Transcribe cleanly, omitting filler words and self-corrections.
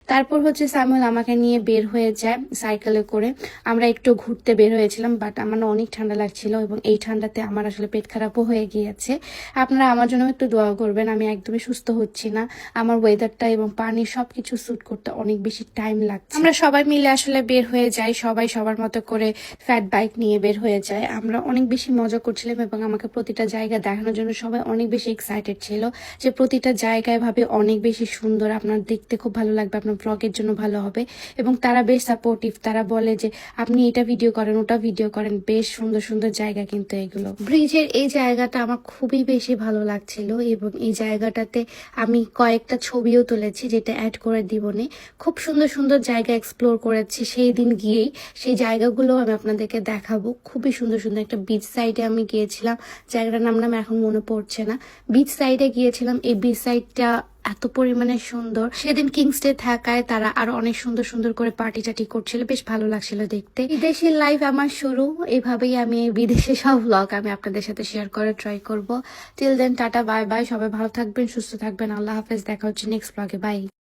তারপর হচ্ছে সামুয়েল আমাকে নিয়ে বের হয়ে যায় সাইকেলে করে। আমরা একটু ঘুরতে বের হয়েছিলাম, বাট আমার না অনেক ঠান্ডা লাগছিল এবং এই ঠান্ডাতে আমার আসলে পেট খারাপও হয়ে গিয়েছে। আপনারা আমার জন্য একটু দোয়া করবেন, আমি একদমই সুস্থ হচ্ছি না। আমার ওয়েদারটা এবং পানি সবকিছু স্যুট করতে অনেক বেশি টাইম লাগছে। আমরা সবাই মিলে আসলে বের হয়ে যাই, সবাই সবার মতো করে ফ্যাট বাইক নিয়ে বের হয়ে যায়। আমরা অনেক বেশি মজা করছিলাম এবং আমাকে প্রতিটা জায়গা দেখানোর জন্য সবাই অনেক বেশি এক্সাইটেড ছিল যে প্রতিটা জায়গায় ভাবে অনেক বেশি সুন্দর, আপনার দেখতে খুব ভালো লাগবে, আপনার ব্লগের জন্য ভালো হবে। এবং তারা বেশ সাপোর্টিভ, তারা বলে যে আপনি এটা ভিডিও করেন, ওটা ভিডিও করেন, বেশ সুন্দর সুন্দর জায়গা কিন্তু এগুলো। ব্রিজের এই জায়গাটা আমার খুবই বেশি ভালো লাগছিল এবং এই জায়গাটাতে আমি কয়েকটা ছবিও তুলেছি, যেটা অ্যাড করে দিবনে। খুব সুন্দর সুন্দর জায়গা এক্সপ্লোর করেছি সেই দিন গিয়েই, সেই জায়গাগুলো আমি আপনাদেরকে দেখাবো। খুবই সুন্দর সুন্দর একটা বিচ সাইডে আমি গিয়েছিলাম, জায়গাটার নাম এখন মনে পড়ছে না। বিচ সাইডে গিয়েছিলাম, এই বিচ সাইডটা এত পরিমাণে সুন্দর। সেদিন কিংসডে থাকায় তারা আরো অনেক সুন্দর সুন্দর করে পার্টি টাটি করছিল, বেশ ভালো লাগছিল দেখতে। বিদেশি লাইফ আমার শুরু, এইভাবেই আমি বিদেশে সব ব্লগ আমি আপনাদের সাথে শেয়ার করে ট্রাই করব। Till then tata, bye bye, সবাই ভালো থাকবেন, সুস্থ থাকবেন, আল্লাহ হাফেজ, দেখা হচ্ছে নেক্সট ব্লগে, বাই।